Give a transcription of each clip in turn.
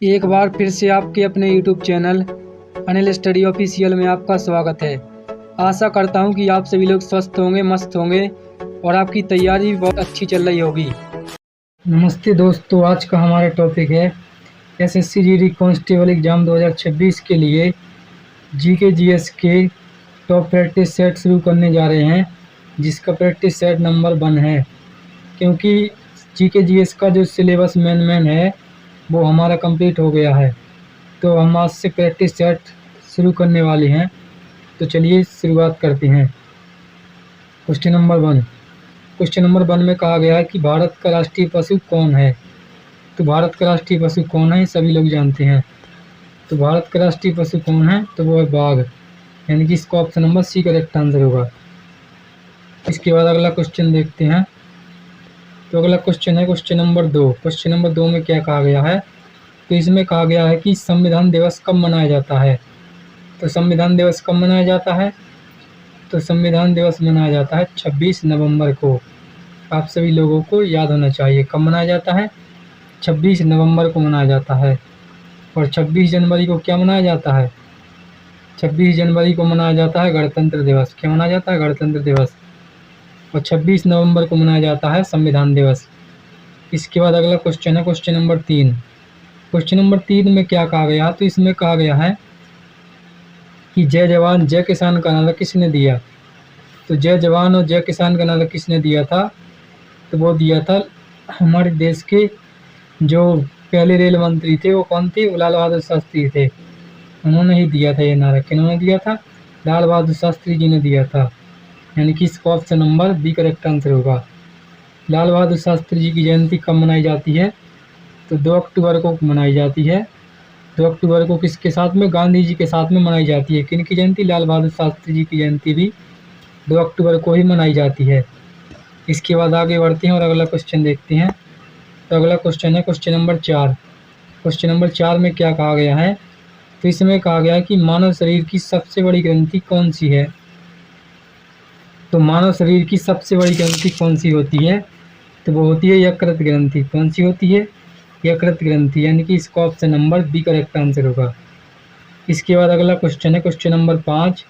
एक बार फिर से आपके अपने YouTube channel Anil study official में आपका स्वागत है। आशा करता हूं कि आप सभी लोग स्वस्थ होंगे, मस्त होंगे और आपकी तैयारी भी बहुत अच्छी चल रही होगी। नमस्ते दोस्तों, आज का हमारा टॉपिक है एसएससी जीडी कांस्टेबल एग्ज़ाम 2026 के लिए जीके जीएस के टॉप प्रैक्टिस सेट शुरू करने जा रहे हैं, जिसका प्रैक्टिस सेट नंबर 1 है। क्योंकि जीके जीएस का जो सिलेबस मेन है वो हमारा कंप्लीट हो गया है, तो हम आज से प्रैक्टिस सेट शुरू करने वाले हैं। तो चलिए शुरुआत करते हैं। Question number 1। क्वेश्चन नंबर 1 में कहा गया है कि भारत का राष्ट्रीय पशु कौन है। तो भारत का राष्ट्रीय पशु कौन है सभी लोग जानते हैं। तो भारत का राष्ट्रीय पशु कौन है, तो वो है बाघ, यानी कि इसका option number C correct answer होगा। इसके बाद अगला क्वेश्चन देखते हैं। तो अगला क्वेश्चन है क्वेश्चन नंबर 2। क्वेश्चन नंबर 2 में क्या कहा गया है, तो इसमें कहा गया है कि संविधान दिवस कब मनाया जाता है। तो संविधान दिवस कब मनाया जाता है, तो संविधान दिवस मनाया जाता है 26 नवंबर को। आप सभी लोगों को याद होना चाहिए कब मनाया जाता है, 26 नवंबर को मनाया जाता है। और 26 जनवरी को क्या मनाया जाता है, 26 जनवरी को मनाया जाता है गणतंत्र दिवस। क्या मनाया जाता है, गणतंत्र दिवस। और 26 नवंबर को मनाया जाता है संविधान दिवस। इसके बाद अगला क्वेश्चन है क्वेश्चन नंबर 3। क्वेश्चन नंबर 3 में क्या कहा गया, तो इसमें कहा गया है कि जय जवान जय किसान का नारा किसने दिया। तो जय जवान और जय किसान का नारा किसने दिया था, तो वो दिया था हमारे देश के जो पहले रेल मंत्री थे, वो कौन थे, लाल बहादुर शास्त्री थे। उन्होंने ही दिया था ये नारा। किन्होंने दिया था, लाल बहादुर शास्त्री जी ने दिया था, यानी कि इसका option number B correct answer होगा। लाल बहादुर शास्त्री जी की जयंती कब मनाई जाती है, तो 2 अक्टूबर को मनाई जाती है। 2 अक्टूबर को किसके साथ में, गांधी जी के साथ में मनाई जाती है। किन की जयंती, लाल बहादुर शास्त्री जी की जयंती भी 2 अक्टूबर को ही मनाई जाती है। इसके बाद आगे बढ़ते हैं और अगला क्वेश्चन देखते हैं। तो अगला क्वेश्चन है क्वेश्चन नंबर 4। क्वेश्चन नंबर 4 में क्या कहा गया है, तो इसमें कहा गया है कि मानव शरीर की सबसे बड़ी ग्रंथि कौन सी है। तो मानव शरीर की सबसे बड़ी ग्रंथि कौन सी होती है, तो वो होती है यकृत ग्रंथि। कौन सी होती है, यकृत ग्रंथि, यानी कि इसका option number B correct answer होगा। इसके बाद अगला क्वेश्चन है क्वेश्चन नंबर 5।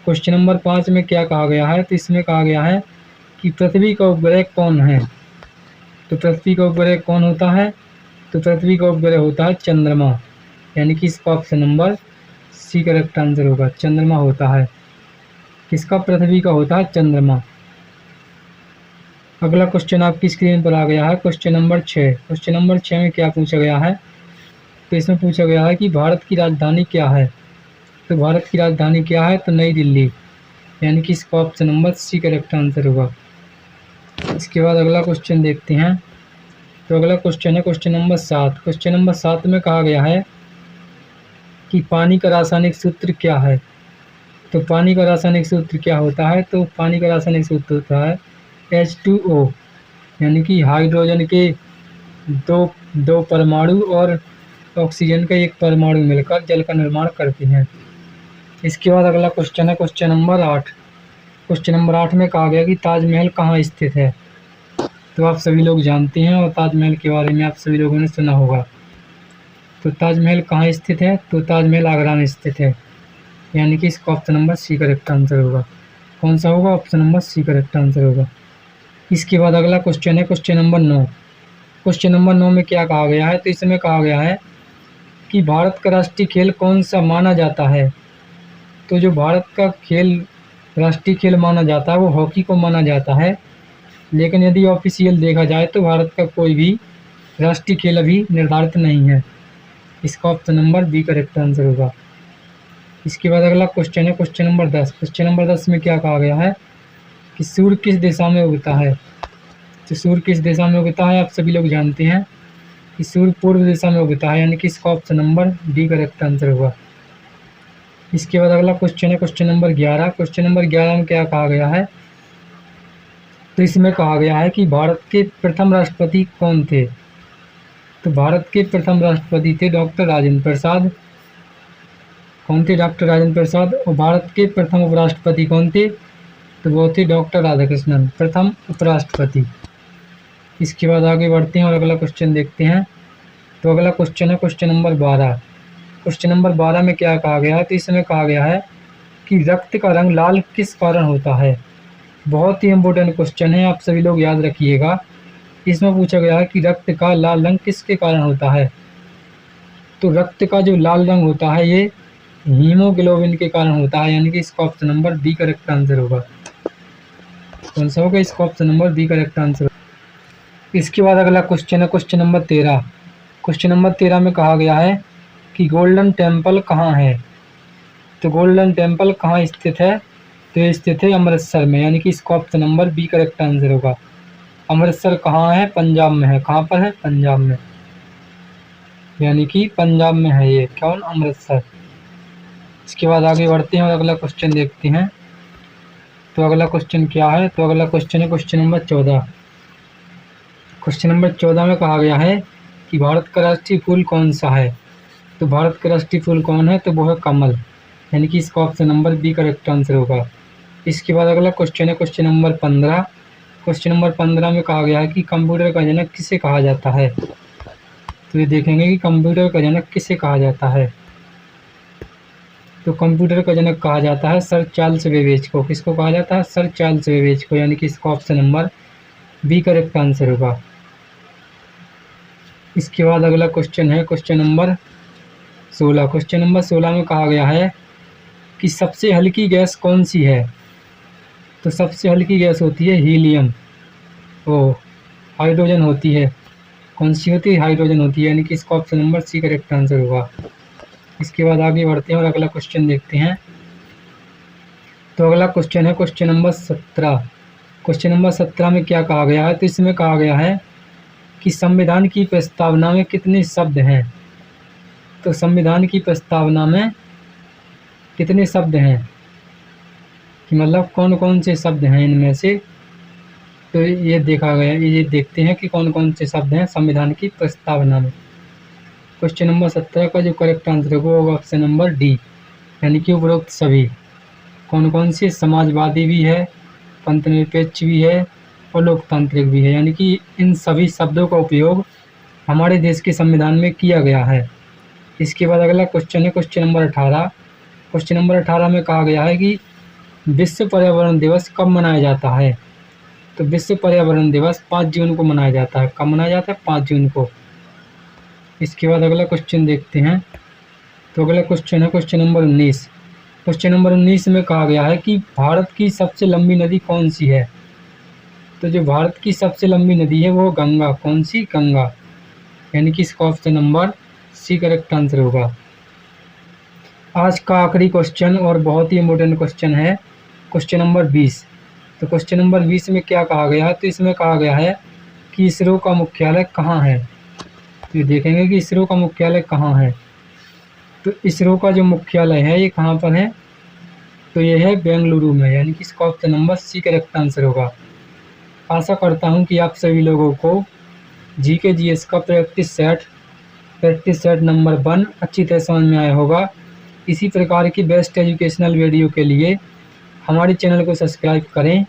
क्वेश्चन नंबर 5 में क्या कहा गया है, तो इसमें कहा गया है कि पृथ्वी का उपग्रह कौन है। तो पृथ्वी का उपग्रह कौन होता है, तो पृथ्वी का उपग्रह होता है चंद्रमा, यानी कि इसका option number C correct answer होगा। चंद्रमा होता है, किसका, पृथ्वी का होता है चंद्रमा। अगला क्वेश्चन आपकी स्क्रीन पर आ गया है क्वेश्चन नंबर 6। क्वेश्चन नंबर 6 में क्या पूछा गया है, तो इसमें पूछा गया है कि भारत की राजधानी क्या है। तो भारत की राजधानी क्या है, तो नई दिल्ली, यानी कि इसका option number C correct answer होगा। इसके बाद अगला क्वेश्चन देखते हैं। तो अगला क्वेश्चन है क्वेश्चन नंबर 7। क्वेश्चन नंबर 7 में कहा गया है कि पानी का रासायनिक सूत्र क्या है। तो पानी का रासायनिक सूत्र क्या होता है, तो पानी का रासायनिक सूत्र होता है H2O, यानी कि हाइड्रोजन के दो परमाणु और ऑक्सीजन का एक परमाणु मिलकर जल का निर्माण करते हैं। इसके बाद अगला क्वेश्चन है क्वेश्चन नंबर 8। क्वेश्चन नंबर 8 में कहा गया कि ताजमहल कहाँ स्थित है। तो आप सभी लोग जानते हैं और ताजमहल के बारे में आप सभी लोगों ने सुना होगा। तो ताजमहल कहाँ स्थित है, तो ताजमहल आगरा में स्थित है, यानी कि इसका option number C correct answer होगा। कौन सा होगा, option number C correct answer होगा। इसके बाद अगला क्वेश्चन है क्वेश्चन नंबर 9। क्वेश्चन नंबर 9 में क्या कहा गया है, तो इसमें कहा गया है कि भारत का राष्ट्रीय खेल कौन सा माना जाता है। तो जो भारत का खेल राष्ट्रीय खेल माना जाता है वो हॉकी को माना जाता है, लेकिन यदि ऑफिशियल देखा जाए तो भारत का कोई भी राष्ट्रीय खेल अभी निर्धारित नहीं है। इसका option number B correct answer होगा। इसके बाद अगला क्वेश्चन है क्वेश्चन नंबर 10। क्वेश्चन नंबर 10 में क्या कहा गया है कि सूर्य किस दिशा में उगता है। तो सूर्य किस दिशा में उगता है, आप सभी लोग जानते हैं कि सूर्य पूर्व दिशा में उगता है, यानी कि इसका option number D correct answer होगा। इसके बाद अगला क्वेश्चन है क्वेश्चन नंबर 11। क्वेश्चन नंबर 11 में क्या कहा गया है, तो इसमें कहा गया है कि भारत के प्रथम राष्ट्रपति कौन थे। तो भारत के प्रथम राष्ट्रपति थे डॉक्टर राजेंद्र प्रसाद। कौन थे, डॉक्टर राजेंद्र प्रसाद। और भारत के प्रथम उपराष्ट्रपति कौन थे, तो वो थे डॉक्टर राधाकृष्णन, प्रथम उपराष्ट्रपति। इसके बाद आगे बढ़ते हैं और अगला क्वेश्चन देखते हैं। तो अगला क्वेश्चन है क्वेश्चन नंबर 12। क्वेश्चन नंबर 12 में क्या कहा गया है? तो इसमें कहा गया है कि रक्त का रंग लाल किस कारण होता है। बहुत ही इम्पोर्टेंट क्वेश्चन है, आप सभी लोग याद रखिएगा। इसमें पूछा गया है कि रक्त का लाल रंग किसके कारण होता है। तो रक्त का जो लाल रंग होता है ये हीमोग्लोबिन के कारण होता है, यानी कि इसका option number B correct answer होगा। कौन सा होगा? इसका option number B correct answer. इसके बाद अगला क्वेश्चन है क्वेश्चन नंबर 13। क्वेश्चन नंबर 13 में कहा गया है कि गोल्डन टेम्पल कहाँ है। तो गोल्डन टेम्पल कहाँ स्थित है? तो ये स्थित है अमृतसर में, यानी कि इसका option number B correct answer होगा। अमृतसर कहाँ है? पंजाब में है। कहाँ पर है? पंजाब में, यानी कि पंजाब में है ये कौन? अमृतसर। इसके बाद आगे बढ़ते हैं और अगला क्वेश्चन देखते हैं। तो अगला क्वेश्चन क्या है? तो अगला क्वेश्चन है क्वेश्चन नंबर 14। क्वेश्चन नंबर 14 में कहा गया है कि भारत का राष्ट्रीय फूल कौन सा है। तो भारत का राष्ट्रीय फूल कौन है? तो वो है कमल, यानी कि इसका option number B correct answer होगा। इसके बाद अगला क्वेश्चन है क्वेश्चन नंबर 15। क्वेश्चन नंबर 15 में कहा गया है कि कंप्यूटर का जनक किसे कहा जाता है। तो ये देखेंगे कि कंप्यूटर का जनक किसे कहा जाता है। तो कंप्यूटर का जनक कहा जाता है सर चार्ल्स बेबेज को। किसको कहा जाता है? सर चार्ल्स बेबेज को, यानी कि इसका option number B correct answer होगा। इसके बाद अगला क्वेश्चन है क्वेश्चन नंबर 16। क्वेश्चन नंबर 16 में कहा गया है कि सबसे हल्की गैस कौन सी है। तो सबसे हल्की गैस होती है हीलियम, वो हाइड्रोजन होती है। कौन सी होती है? हाइड्रोजन होती है, यानी कि इसका option number C correct answer होगा। इसके बाद आगे बढ़ते हैं और अगला क्वेश्चन देखते हैं। तो अगला क्वेश्चन है क्वेश्चन नंबर 17। क्वेश्चन नंबर 17 में क्या कहा गया है? तो इसमें कहा गया है कि संविधान की प्रस्तावना में कितने शब्द हैं। तो संविधान की प्रस्तावना में कितने शब्द हैं, कि मतलब कौन कौन से शब्द हैं इनमें से। तो ये देखा गया, ये देखते हैं कि कौन कौन से शब्द हैं संविधान की प्रस्तावना में। क्वेश्चन नंबर 17 का जो करेक्ट आंसर होगा वो ऑप्शन नंबर डी, यानी कि उपरोक्त सभी। कौन कौन से? समाजवादी भी है, पंथनिरपेक्ष भी है और लोकतांत्रिक भी है, यानी कि इन सभी शब्दों का उपयोग हमारे देश के संविधान में किया गया है। इसके बाद अगला क्वेश्चन है क्वेश्चन नंबर 18। क्वेश्चन नंबर 18 में कहा गया है कि विश्व पर्यावरण दिवस कब मनाया जाता है। तो विश्व पर्यावरण दिवस 5 जून को मनाया जाता है। कब मनाया जाता है? 5 जून को। इसके बाद अगला क्वेश्चन देखते हैं। तो अगला क्वेश्चन है क्वेश्चन नंबर 19। क्वेश्चन नंबर 19 में कहा गया है कि भारत की सबसे लंबी नदी कौन सी है। तो जो भारत की सबसे लंबी नदी है वो गंगा। कौन सी? गंगा, यानी कि इसका option number C correct answer होगा। आज का आखिरी क्वेश्चन और बहुत ही इम्पोर्टेंट क्वेश्चन है क्वेश्चन नंबर 20। तो क्वेश्चन नंबर 20 में क्या कहा गया है? तो इसमें कहा गया है कि इसरो का मुख्यालय कहाँ है। तो देखेंगे कि इसरो का मुख्यालय कहाँ है। तो इसरो का जो मुख्यालय है ये कहाँ पर है? तो ये है बेंगलुरु में, यानी कि इसका option number C correct answer होगा। आशा करता हूँ कि आप सभी लोगों को जीके जीएस का प्रैक्टिस सेट नंबर 1 अच्छी तरह समझ में आया होगा। इसी प्रकार की बेस्ट एजुकेशनल वीडियो के लिए हमारे चैनल को सब्सक्राइब करें,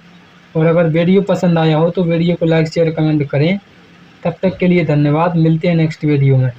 और अगर वीडियो पसंद आया हो तो वीडियो को लाइक शेयर कमेंट करें। तब तक के लिए धन्यवाद। मिलते हैं नेक्स्ट वीडियो में।